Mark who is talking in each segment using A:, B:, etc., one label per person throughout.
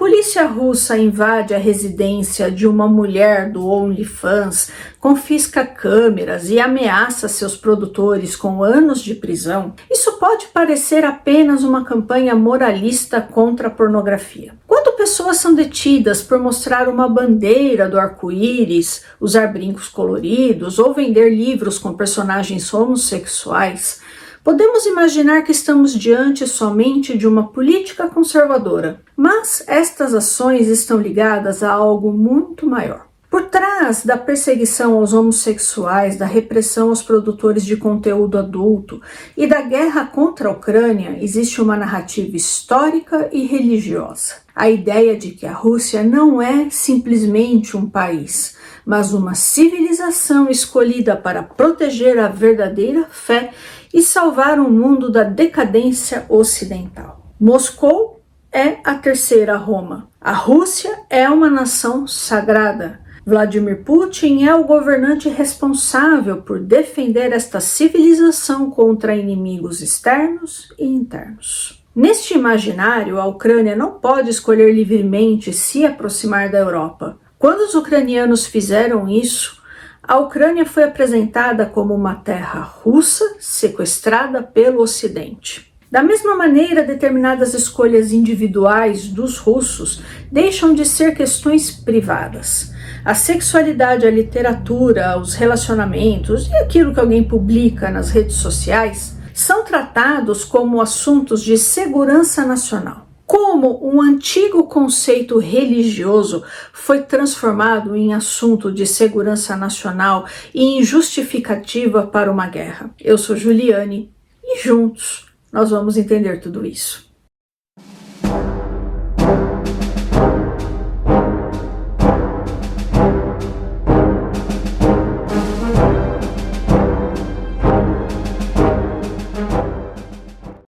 A: polícia russa invade a residência de uma mulher do OnlyFans, confisca câmeras e ameaça seus produtores com anos de prisão, isso pode parecer apenas uma campanha moralista contra a pornografia. Quando pessoas são detidas por mostrar uma bandeira do arco-íris, usar brincos coloridos ou vender livros com personagens homossexuais, podemos imaginar que estamos diante somente de uma política conservadora, mas estas ações estão ligadas a algo muito maior. Por trás da perseguição aos homossexuais, da repressão aos produtores de conteúdo adulto e da guerra contra a Ucrânia, existe uma narrativa histórica e religiosa. A ideia de que a Rússia não é simplesmente um país, mas uma civilização escolhida para proteger a verdadeira fé e salvar o mundo da decadência ocidental. Moscou é a terceira Roma. A Rússia é uma nação sagrada. Vladimir Putin é o governante responsável por defender esta civilização contra inimigos externos e internos. Neste imaginário, a Ucrânia não pode escolher livremente se aproximar da Europa. Quando os ucranianos fizeram isso, a Ucrânia foi apresentada como uma terra russa sequestrada pelo Ocidente. Da mesma maneira, determinadas escolhas individuais dos russos deixam de ser questões privadas. A sexualidade, a literatura, os relacionamentos e aquilo que alguém publica nas redes sociais são tratados como assuntos de segurança nacional. Como um antigo conceito religioso foi transformado em assunto de segurança nacional e em justificativa para uma guerra. Eu sou Juliane e juntos nós vamos entender tudo isso.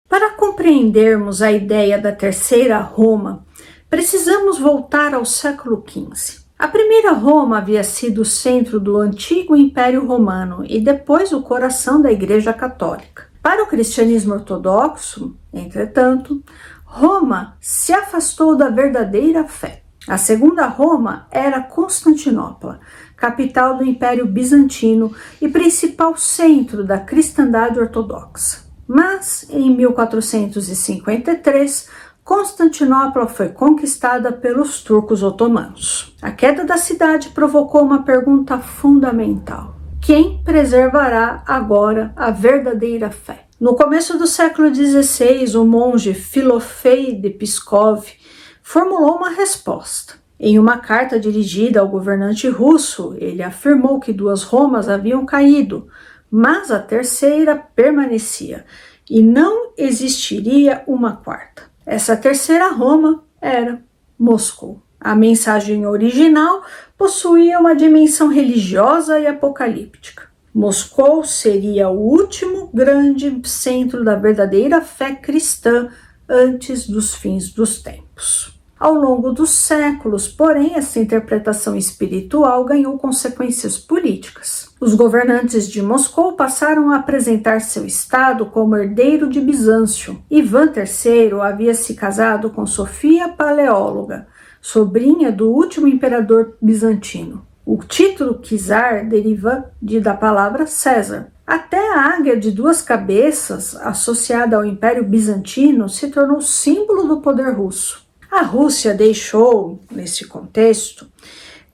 A: Para compreendermos a ideia da terceira Roma, precisamos voltar ao século XV. A primeira Roma havia sido o centro do antigo Império Romano e depois o coração da Igreja Católica. Para o cristianismo ortodoxo, entretanto, Roma se afastou da verdadeira fé. A segunda Roma era Constantinopla, capital do Império Bizantino e principal centro da cristandade ortodoxa. Mas, em 1453, Constantinopla foi conquistada pelos turcos otomanos. A queda da cidade provocou uma pergunta fundamental: quem preservará agora a verdadeira fé? No começo do século XVI, o monge Filofei de Pskov formulou uma resposta. Em uma carta dirigida ao governante russo, ele afirmou que duas Romas haviam caído, mas a terceira permanecia e não existiria uma quarta. Essa terceira Roma era Moscou. A mensagem original possuía uma dimensão religiosa e apocalíptica. Moscou seria o último grande centro da verdadeira fé cristã antes dos fins dos tempos. Ao longo dos séculos, porém, essa interpretação espiritual ganhou consequências políticas. Os governantes de Moscou passaram a apresentar seu estado como herdeiro de Bizâncio. Ivan III havia se casado com Sofia Paleóloga, sobrinha do último imperador bizantino. O título czar deriva da palavra César. Até a águia de duas cabeças, associada ao Império Bizantino, se tornou símbolo do poder russo. A Rússia deixou, nesse contexto,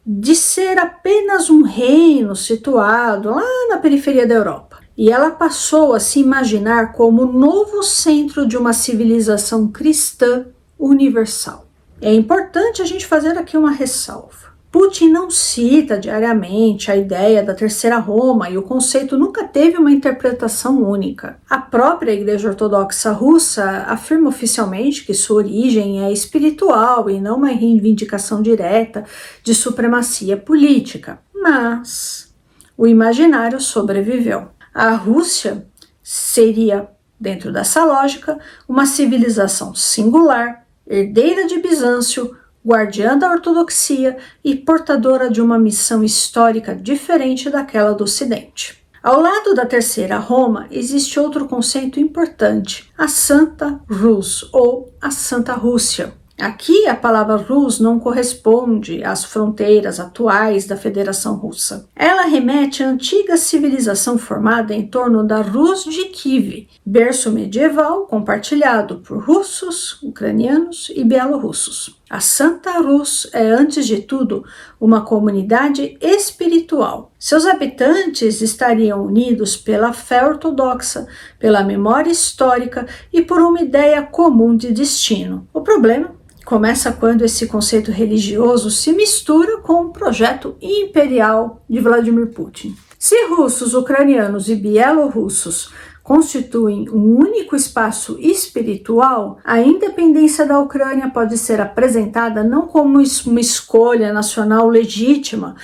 A: de ser apenas um reino situado lá na periferia da Europa. E ela passou a se imaginar como o novo centro de uma civilização cristã universal. É importante a gente fazer aqui uma ressalva. Putin não cita diariamente a ideia da terceira Roma e o conceito nunca teve uma interpretação única. A própria Igreja Ortodoxa Russa afirma oficialmente que sua origem é espiritual e não uma reivindicação direta de supremacia política. Mas o imaginário sobreviveu. A Rússia seria, dentro dessa lógica, uma civilização singular, herdeira de Bizâncio, guardiã da ortodoxia e portadora de uma missão histórica diferente daquela do Ocidente. Ao lado da terceira Roma, existe outro conceito importante, a Santa Rus, ou a Santa Rússia. Aqui a palavra Rus não corresponde às fronteiras atuais da Federação Russa. Ela remete à antiga civilização formada em torno da Rus de Kiev, berço medieval compartilhado por russos, ucranianos e bielorrussos. A Santa Rus é, antes de tudo, uma comunidade espiritual. Seus habitantes estariam unidos pela fé ortodoxa, pela memória histórica e por uma ideia comum de destino. O problema começa quando esse conceito religioso se mistura com o projeto imperial de Vladimir Putin. Se russos, ucranianos e bielorrussos constituem um único espaço espiritual, a independência da Ucrânia pode ser apresentada não como uma escolha nacional legítima,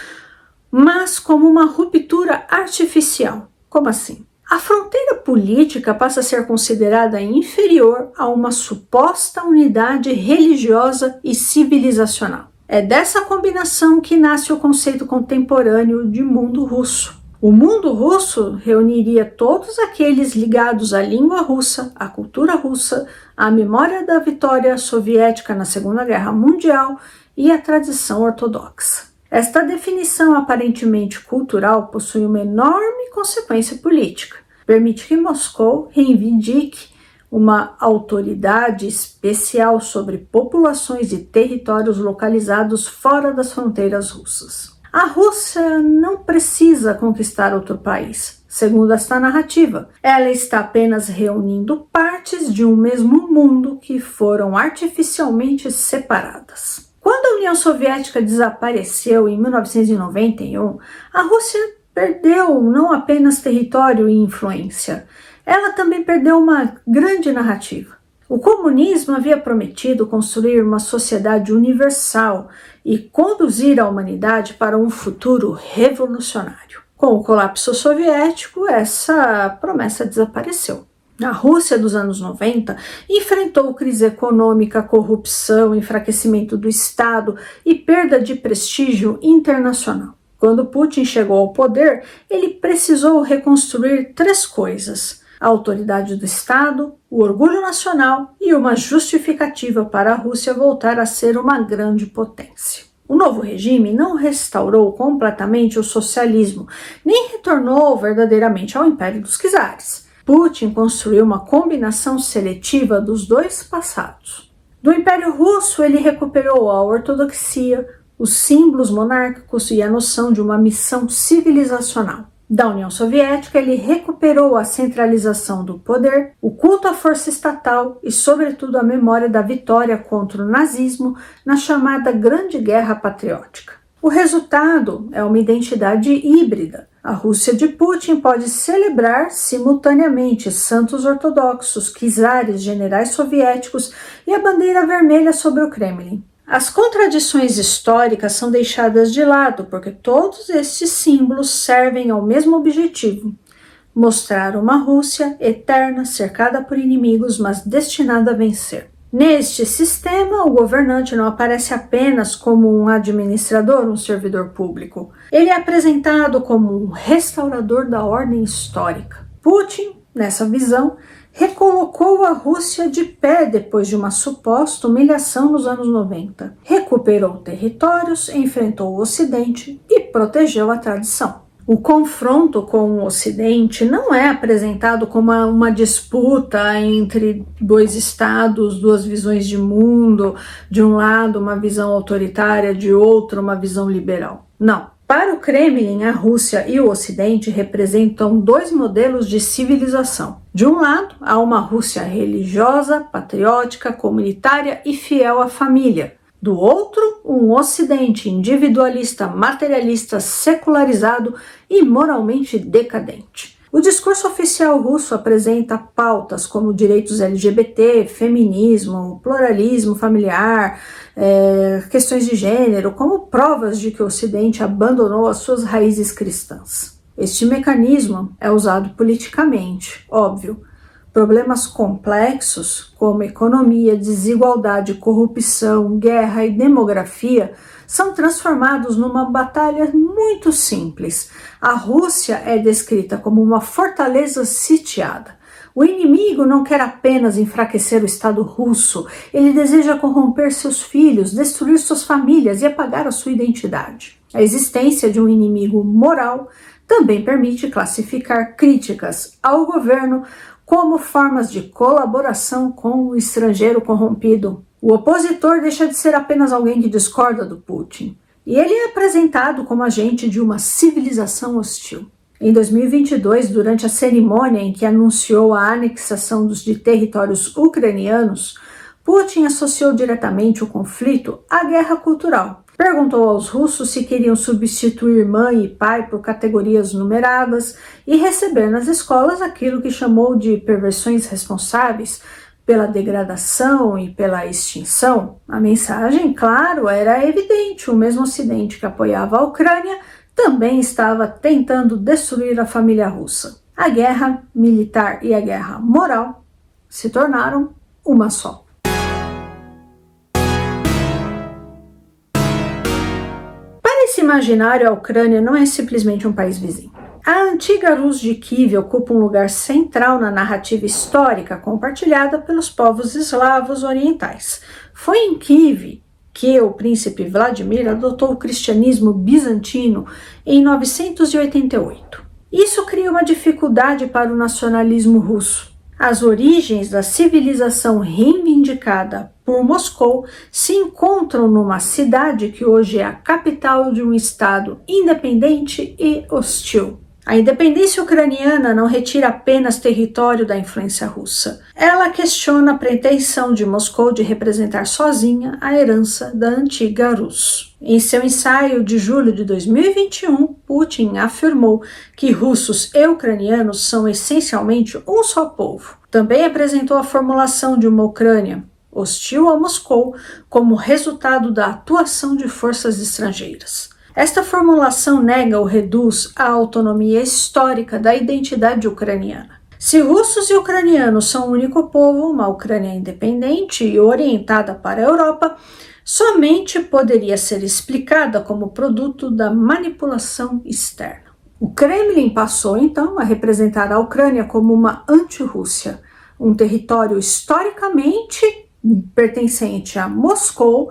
A: mas como uma ruptura artificial. Como assim? A fronteira política passa a ser considerada inferior a uma suposta unidade religiosa e civilizacional. É dessa combinação que nasce o conceito contemporâneo de mundo russo. O mundo russo reuniria todos aqueles ligados à língua russa, à cultura russa, à memória da vitória soviética na Segunda Guerra Mundial e à tradição ortodoxa. Esta definição aparentemente cultural possui uma enorme consequência política. Permite que Moscou reivindique uma autoridade especial sobre populações e territórios localizados fora das fronteiras russas. A Rússia não precisa conquistar outro país, segundo esta narrativa. Ela está apenas reunindo partes de um mesmo mundo que foram artificialmente separadas. Quando a União Soviética desapareceu em 1991, a Rússia perdeu não apenas território e influência, ela também perdeu uma grande narrativa. O comunismo havia prometido construir uma sociedade universal e conduzir a humanidade para um futuro revolucionário. Com o colapso soviético, essa promessa desapareceu. A Rússia dos anos 90 enfrentou crise econômica, corrupção, enfraquecimento do Estado e perda de prestígio internacional. Quando Putin chegou ao poder, ele precisou reconstruir 3 coisas: a autoridade do Estado, o orgulho nacional e uma justificativa para a Rússia voltar a ser uma grande potência. O novo regime não restaurou completamente o socialismo, nem retornou verdadeiramente ao Império dos Czares. Putin construiu uma combinação seletiva dos 2 passados. Do Império Russo, ele recuperou a ortodoxia, os símbolos monárquicos e a noção de uma missão civilizacional. Da União Soviética, ele recuperou a centralização do poder, o culto à força estatal e, sobretudo, a memória da vitória contra o nazismo na chamada Grande Guerra Patriótica. O resultado é uma identidade híbrida. A Rússia de Putin pode celebrar simultaneamente santos ortodoxos, czares, generais soviéticos e a bandeira vermelha sobre o Kremlin. As contradições históricas são deixadas de lado porque todos estes símbolos servem ao mesmo objetivo: mostrar uma Rússia eterna, cercada por inimigos, mas destinada a vencer. Neste sistema, o governante não aparece apenas como um administrador, um servidor público. Ele é apresentado como um restaurador da ordem histórica. Putin, nessa visão, recolocou a Rússia de pé depois de uma suposta humilhação nos anos 90. Recuperou territórios, enfrentou o Ocidente e protegeu a tradição. O confronto com o Ocidente não é apresentado como uma disputa entre 2 estados, 2 visões de mundo, de um lado uma visão autoritária, de outro uma visão liberal. Não. Para o Kremlin, a Rússia e o Ocidente representam 2 modelos de civilização. De um lado, há uma Rússia religiosa, patriótica, comunitária e fiel à família. Do outro, um Ocidente individualista, materialista, secularizado e moralmente decadente. O discurso oficial russo apresenta pautas como direitos LGBT, feminismo, pluralismo familiar, questões de gênero, como provas de que o Ocidente abandonou as suas raízes cristãs. Este mecanismo é usado politicamente, óbvio. Problemas complexos, como economia, desigualdade, corrupção, guerra e demografia, são transformados numa batalha muito simples. A Rússia é descrita como uma fortaleza sitiada. O inimigo não quer apenas enfraquecer o Estado russo, ele deseja corromper seus filhos, destruir suas famílias e apagar a sua identidade. A existência de um inimigo moral também permite classificar críticas ao governo como formas de colaboração com o estrangeiro corrompido. O opositor deixa de ser apenas alguém que discorda do Putin, e ele é apresentado como agente de uma civilização hostil. Em 2022, durante a cerimônia em que anunciou a anexação de territórios ucranianos, Putin associou diretamente o conflito à guerra cultural. Perguntou aos russos se queriam substituir mãe e pai por categorias numeradas e receber nas escolas aquilo que chamou de perversões responsáveis pela degradação e pela extinção. A mensagem, claro, era evidente: o mesmo Ocidente que apoiava a Ucrânia também estava tentando destruir a família russa. A guerra militar e a guerra moral se tornaram uma só. Para esse imaginário, a Ucrânia não é simplesmente um país vizinho. A antiga Rus de Kiev ocupa um lugar central na narrativa histórica compartilhada pelos povos eslavos orientais. Foi em Kiev que o príncipe Vladimir adotou o cristianismo bizantino em 988. Isso cria uma dificuldade para o nacionalismo russo. As origens da civilização reivindicada por Moscou se encontram numa cidade que hoje é a capital de um estado independente e hostil. A independência ucraniana não retira apenas território da influência russa. Ela questiona a pretensão de Moscou de representar sozinha a herança da antiga Rus. Em seu ensaio de julho de 2021, Putin afirmou que russos e ucranianos são essencialmente um só povo. Também apresentou a formulação de uma Ucrânia hostil a Moscou como resultado da atuação de forças estrangeiras. Esta formulação nega ou reduz a autonomia histórica da identidade ucraniana. Se russos e ucranianos são um único povo, uma Ucrânia independente e orientada para a Europa, somente poderia ser explicada como produto da manipulação externa. O Kremlin passou, então, a representar a Ucrânia como uma anti-Rússia, um território historicamente pertencente a Moscou,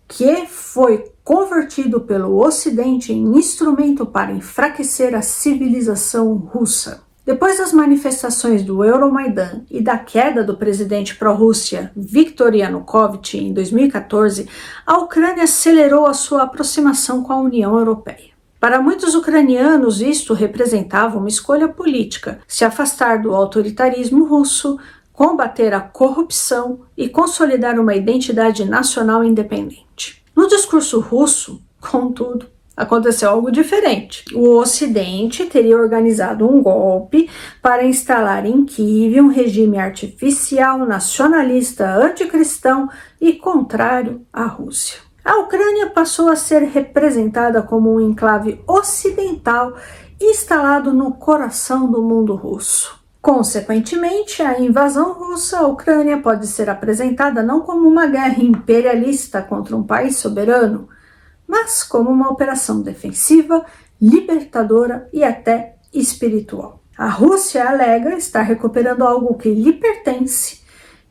A: que foi convertido pelo Ocidente em instrumento para enfraquecer a civilização russa. Depois das manifestações do Euromaidan e da queda do presidente pró-Rússia Viktor Yanukovych em 2014, a Ucrânia acelerou a sua aproximação com a União Europeia. Para muitos ucranianos, isto representava uma escolha política: se afastar do autoritarismo russo, combater a corrupção e consolidar uma identidade nacional independente. No discurso russo, contudo, aconteceu algo diferente. O Ocidente teria organizado um golpe para instalar em Kiev um regime artificial, nacionalista, anticristão e contrário à Rússia. A Ucrânia passou a ser representada como um enclave ocidental instalado no coração do mundo russo. Consequentemente, a invasão russa à Ucrânia pode ser apresentada não como uma guerra imperialista contra um país soberano, mas como uma operação defensiva, libertadora e até espiritual. A Rússia alega estar recuperando algo que lhe pertence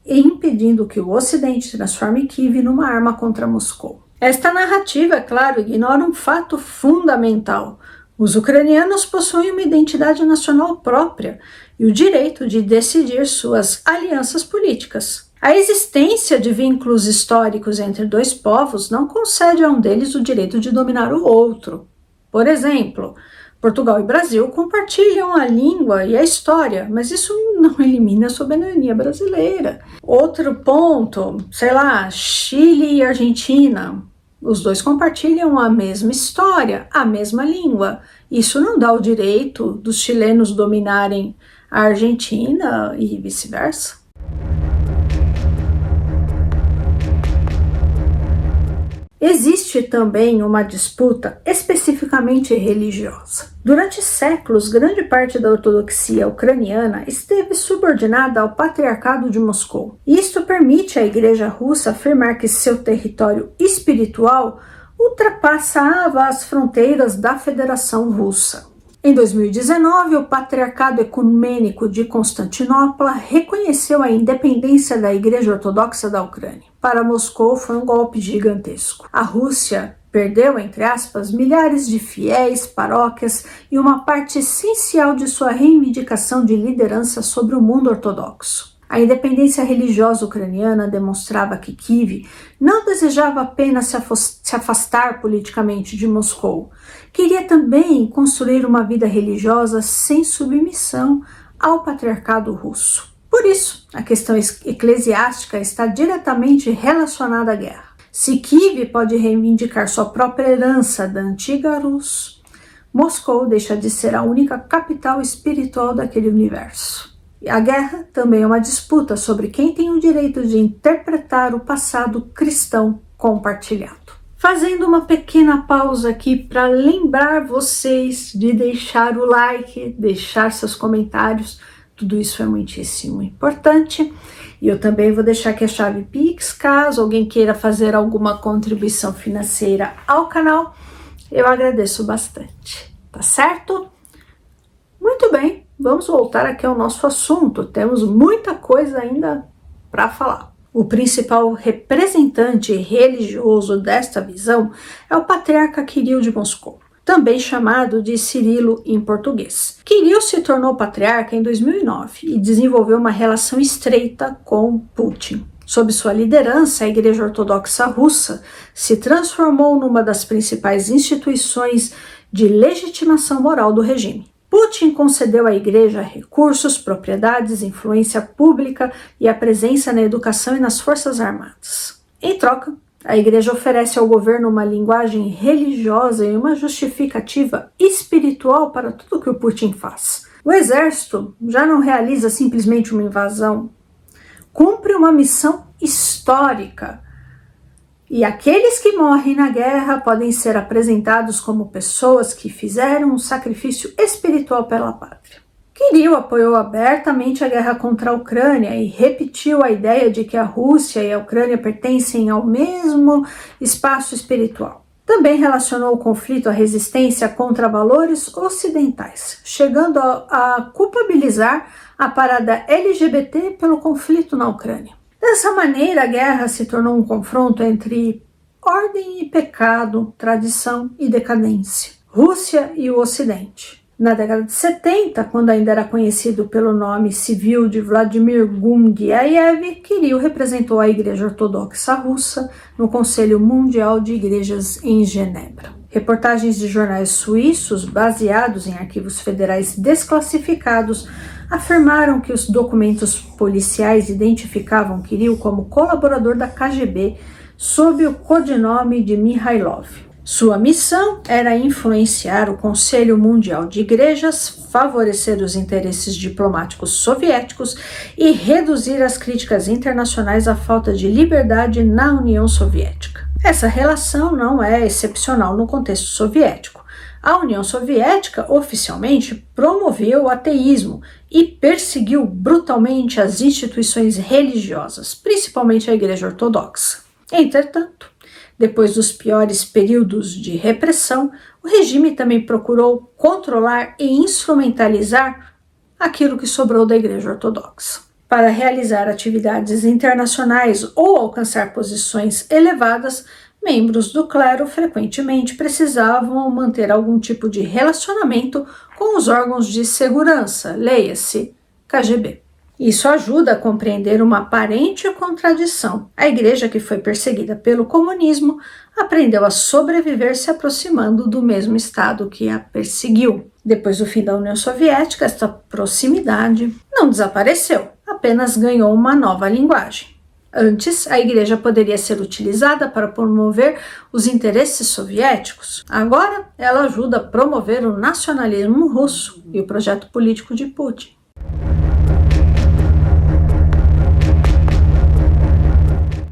A: e impedindo que o Ocidente transforme Kiev numa arma contra Moscou. Esta narrativa, é claro, ignora um fato fundamental. Os ucranianos possuem uma identidade nacional própria e o direito de decidir suas alianças políticas. A existência de vínculos históricos entre dois povos não concede a um deles o direito de dominar o outro. Por exemplo, Portugal e Brasil compartilham a língua e a história, mas isso não elimina a soberania brasileira. Outro ponto, Chile e Argentina. Os dois compartilham a mesma história, a mesma língua. Isso não dá o direito dos chilenos dominarem a Argentina e vice-versa. Existe também uma disputa especificamente religiosa. Durante séculos, grande parte da ortodoxia ucraniana esteve subordinada ao Patriarcado de Moscou. Isto permite à Igreja Russa afirmar que seu território espiritual ultrapassava as fronteiras da Federação Russa. Em 2019, o Patriarcado Ecumênico de Constantinopla reconheceu a independência da Igreja Ortodoxa da Ucrânia. Para Moscou, foi um golpe gigantesco. A Rússia perdeu, entre aspas, milhares de fiéis, paróquias e uma parte essencial de sua reivindicação de liderança sobre o mundo ortodoxo. A independência religiosa ucraniana demonstrava que Kiev não desejava apenas se afastar politicamente de Moscou, queria também construir uma vida religiosa sem submissão ao patriarcado russo. Por isso, a questão eclesiástica está diretamente relacionada à guerra. Se Kiev pode reivindicar sua própria herança da antiga Rus, Moscou deixa de ser a única capital espiritual daquele universo. E a guerra também é uma disputa sobre quem tem o direito de interpretar o passado cristão compartilhado. Fazendo uma pequena pausa aqui para lembrar vocês de deixar o like, deixar seus comentários, tudo isso é muitíssimo importante. E eu também vou deixar aqui a chave Pix, caso alguém queira fazer alguma contribuição financeira ao canal, eu agradeço bastante, tá certo? Muito bem, vamos voltar aqui ao nosso assunto, temos muita coisa ainda para falar. O principal representante religioso desta visão é o patriarca Kirill de Moscou, também chamado de Cirilo em português. Kirill se tornou patriarca em 2009 e desenvolveu uma relação estreita com Putin. Sob sua liderança, a Igreja Ortodoxa Russa se transformou numa das principais instituições de legitimação moral do regime. Putin concedeu à Igreja recursos, propriedades, influência pública e a presença na educação e nas forças armadas. Em troca, a Igreja oferece ao governo uma linguagem religiosa e uma justificativa espiritual para tudo que o Putin faz. O exército já não realiza simplesmente uma invasão, cumpre uma missão histórica. E aqueles que morrem na guerra podem ser apresentados como pessoas que fizeram um sacrifício espiritual pela pátria. Kirill apoiou abertamente a guerra contra a Ucrânia e repetiu a ideia de que a Rússia e a Ucrânia pertencem ao mesmo espaço espiritual. Também relacionou o conflito à resistência contra valores ocidentais, chegando a culpabilizar a parada LGBT pelo conflito na Ucrânia. Dessa maneira, a guerra se tornou um confronto entre ordem e pecado, tradição e decadência, Rússia e o Ocidente. Na década de 70, quando ainda era conhecido pelo nome civil de Vladimir Gundyaev, Kirill representou a Igreja Ortodoxa Russa no Conselho Mundial de Igrejas em Genebra. Reportagens de jornais suíços, baseados em arquivos federais desclassificados, afirmaram que os documentos policiais identificavam Kirill como colaborador da KGB sob o codinome de Mikhailov. Sua missão era influenciar o Conselho Mundial de Igrejas, favorecer os interesses diplomáticos soviéticos e reduzir as críticas internacionais à falta de liberdade na União Soviética. Essa relação não é excepcional no contexto soviético. A União Soviética oficialmente promoveu o ateísmo e perseguiu brutalmente as instituições religiosas, principalmente a Igreja Ortodoxa. Entretanto, depois dos piores períodos de repressão, o regime também procurou controlar e instrumentalizar aquilo que sobrou da Igreja Ortodoxa. Para realizar atividades internacionais ou alcançar posições elevadas, membros do clero frequentemente precisavam manter algum tipo de relacionamento com os órgãos de segurança, leia-se KGB. Isso ajuda a compreender uma aparente contradição. A igreja, que foi perseguida pelo comunismo, aprendeu a sobreviver se aproximando do mesmo Estado que a perseguiu. Depois do fim da União Soviética, esta proximidade não desapareceu, apenas ganhou uma nova linguagem. Antes, a igreja poderia ser utilizada para promover os interesses soviéticos. Agora, ela ajuda a promover o nacionalismo russo e o projeto político de Putin.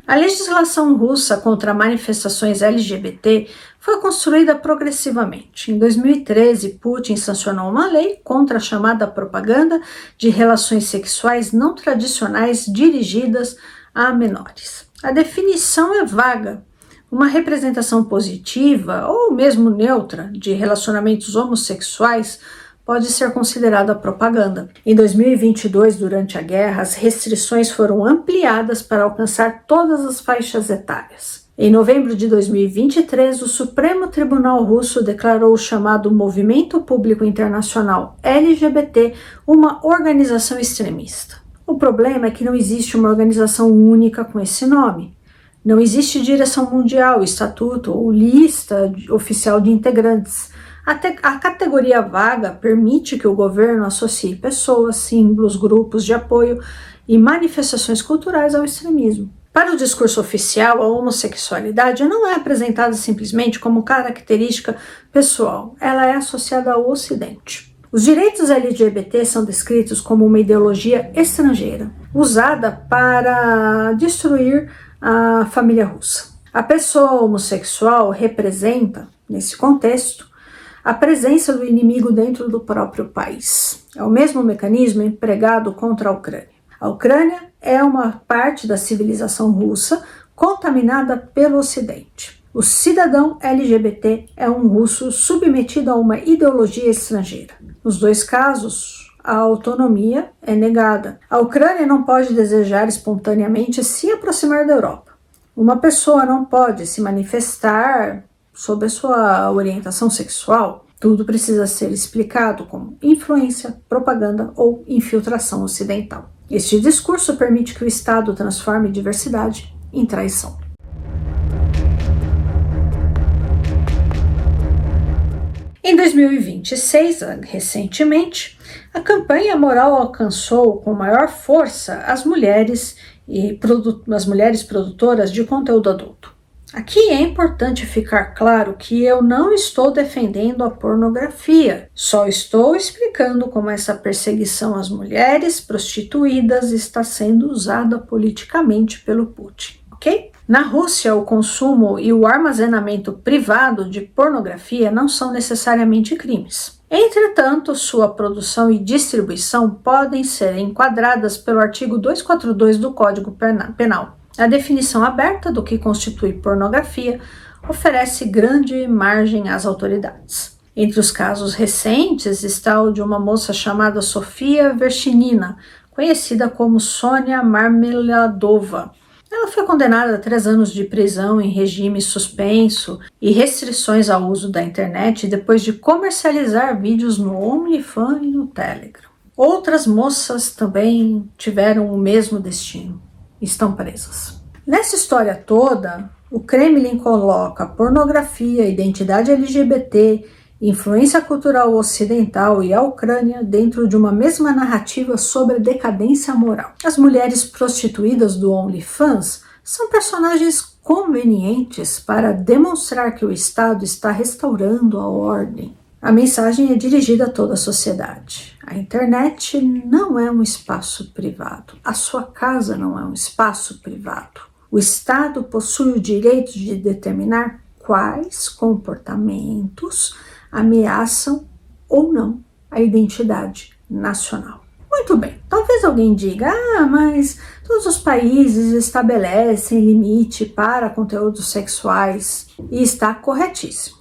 A: A legislação russa contra manifestações LGBT foi construída progressivamente. Em 2013, Putin sancionou uma lei contra a chamada propaganda de relações sexuais não tradicionais dirigidas a menores. A definição é vaga, Uma representação positiva ou mesmo neutra de relacionamentos homossexuais pode ser considerada propaganda. Em 2022, durante a guerra, as restrições foram ampliadas para alcançar todas as faixas etárias. Em novembro de 2023, o Supremo Tribunal Russo declarou o chamado Movimento Público Internacional LGBT uma organização extremista. O problema é que não existe uma organização única com esse nome. Não existe direção mundial, estatuto ou lista oficial de integrantes. Até a categoria vaga permite que o governo associe pessoas, símbolos, grupos de apoio e manifestações culturais ao extremismo. Para o discurso oficial, a homossexualidade não é apresentada simplesmente como característica pessoal, ela é associada ao Ocidente. Os direitos LGBT são descritos como uma ideologia estrangeira, usada para destruir a família russa. A pessoa homossexual representa, nesse contexto, a presença do inimigo dentro do próprio país. É o mesmo mecanismo empregado contra a Ucrânia. A Ucrânia é uma parte da civilização russa contaminada pelo Ocidente. O cidadão LGBT é um russo submetido a uma ideologia estrangeira. Nos dois casos, a autonomia é negada. A Ucrânia não pode desejar espontaneamente se aproximar da Europa. Uma pessoa não pode se manifestar sobre a sua orientação sexual. Tudo precisa ser explicado como influência, propaganda ou infiltração ocidental. Este discurso permite que o Estado transforme diversidade em traição. Em 2026, recentemente, a campanha moral alcançou com maior força as mulheres produtoras de conteúdo adulto. Aqui é importante ficar claro que eu não estou defendendo a pornografia, só estou explicando como essa perseguição às mulheres prostituídas está sendo usada politicamente pelo Putin, ok? Na Rússia, o consumo e o armazenamento privado de pornografia não são necessariamente crimes. Entretanto, sua produção e distribuição podem ser enquadradas pelo artigo 242 do Código Penal. A definição aberta do que constitui pornografia oferece grande margem às autoridades. Entre os casos recentes está o de uma moça chamada Sofia Verchinina, conhecida como Sônia Marmeladova. Ela foi condenada a 3 anos de prisão em regime suspenso e restrições ao uso da internet depois de comercializar vídeos no OnlyFans e no Telegram. Outras moças também tiveram o mesmo destino. Estão presas. Nessa história toda, o Kremlin coloca pornografia, identidade LGBT, influência cultural ocidental e a Ucrânia dentro de uma mesma narrativa sobre decadência moral. As mulheres prostituídas do OnlyFans são personagens convenientes para demonstrar que o Estado está restaurando a ordem. A mensagem é dirigida a toda a sociedade. A internet não é um espaço privado. A sua casa não é um espaço privado. O Estado possui o direito de determinar quais comportamentos ameaçam ou não a identidade nacional. Muito bem, talvez alguém diga, mas todos os países estabelecem limite para conteúdos sexuais e está corretíssimo.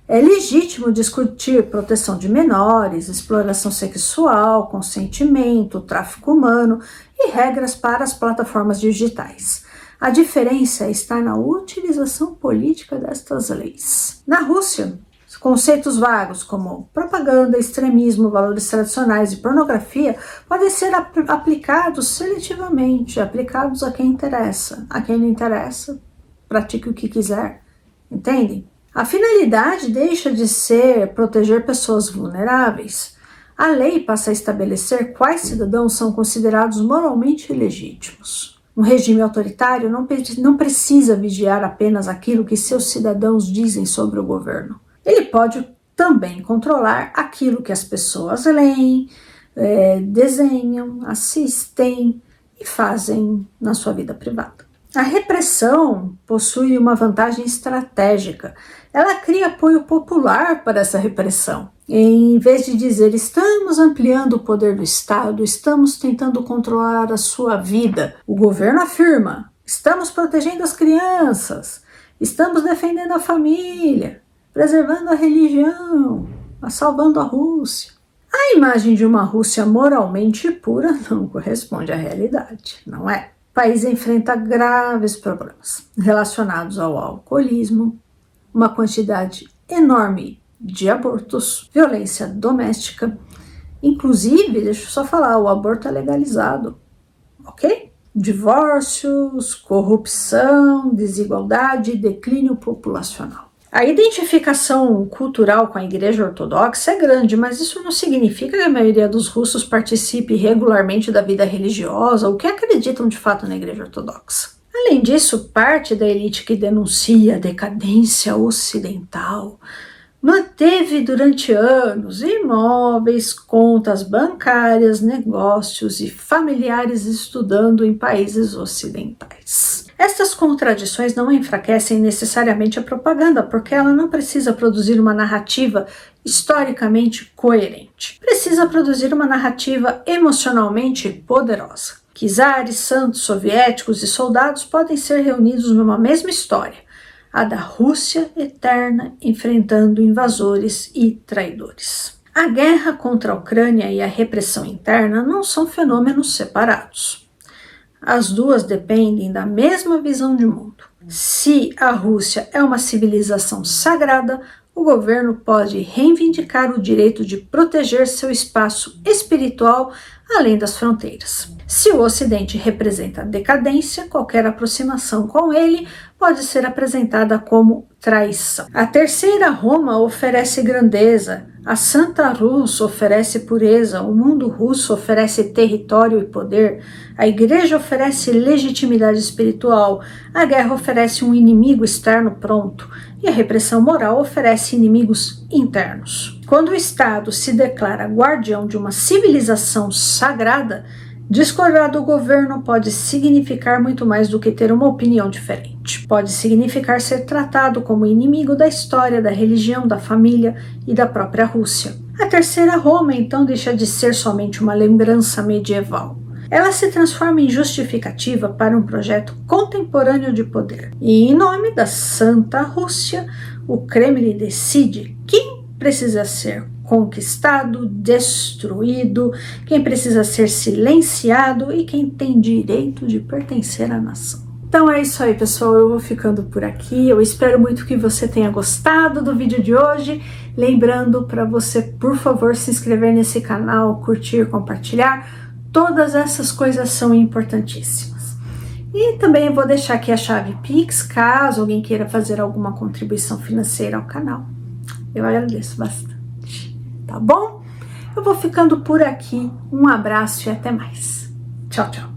A: É legítimo discutir proteção de menores, exploração sexual, consentimento, tráfico humano e regras para as plataformas digitais. A diferença está na utilização política destas leis. Na Rússia, conceitos vagos como propaganda, extremismo, valores tradicionais e pornografia podem ser aplicados seletivamente, aplicados a quem interessa. A quem não interessa, pratique o que quiser. Entendem? A finalidade deixa de ser proteger pessoas vulneráveis. A lei passa a estabelecer quais cidadãos são considerados moralmente ilegítimos. Um regime autoritário não precisa vigiar apenas aquilo que seus cidadãos dizem sobre o governo. Ele pode também controlar aquilo que as pessoas leem, desenham, assistem e fazem na sua vida privada. A repressão possui uma vantagem estratégica. Ela cria apoio popular para essa repressão. Em vez de dizer, estamos ampliando o poder do Estado, estamos tentando controlar a sua vida, o governo afirma, estamos protegendo as crianças. Estamos defendendo a família, preservando a religião, salvando a Rússia. A imagem de uma Rússia moralmente pura não corresponde à realidade, não é? O país enfrenta graves problemas relacionados ao alcoolismo, uma quantidade enorme de abortos, violência doméstica, inclusive, deixa eu só falar, o aborto é legalizado, ok? Divórcios, corrupção, desigualdade e declínio populacional. A identificação cultural com a Igreja Ortodoxa é grande, mas isso não significa que a maioria dos russos participe regularmente da vida religiosa ou que acreditam de fato na Igreja Ortodoxa. Além disso, parte da elite que denuncia a decadência ocidental manteve durante anos imóveis, contas bancárias, negócios e familiares estudando em países ocidentais. Estas contradições não enfraquecem necessariamente a propaganda, porque ela não precisa produzir uma narrativa historicamente coerente. Precisa produzir uma narrativa emocionalmente poderosa. Czares, santos, soviéticos e soldados podem ser reunidos numa mesma história, a da Rússia eterna enfrentando invasores e traidores. A guerra contra a Ucrânia e a repressão interna não são fenômenos separados. As duas dependem da mesma visão de mundo. Se a Rússia é uma civilização sagrada, o governo pode reivindicar o direito de proteger seu espaço espiritual além das fronteiras. Se o Ocidente representa decadência, qualquer aproximação com ele pode ser apresentada como traição. A Terceira Roma oferece grandeza, a Santa Rus oferece pureza, o mundo russo oferece território e poder, a Igreja oferece legitimidade espiritual, a guerra oferece um inimigo externo pronto e a repressão moral oferece inimigos internos. Quando o Estado se declara guardião de uma civilização sagrada, discordar do governo pode significar muito mais do que ter uma opinião diferente. Pode significar ser tratado como inimigo da história, da religião, da família e da própria Rússia. A Terceira Roma, então, deixa de ser somente uma lembrança medieval. Ela se transforma em justificativa para um projeto contemporâneo de poder. E em nome da Santa Rússia, o Kremlin decide quem precisa ser conquistado, destruído, quem precisa ser silenciado e quem tem direito de pertencer à nação. Então é isso aí, pessoal, eu vou ficando por aqui, eu espero muito que você tenha gostado do vídeo de hoje, lembrando para você, por favor, se inscrever nesse canal, curtir, compartilhar, todas essas coisas são importantíssimas. E também eu vou deixar aqui a chave Pix, caso alguém queira fazer alguma contribuição financeira ao canal. Eu agradeço bastante, tá bom? Eu vou ficando por aqui, um abraço e até mais. Tchau, tchau.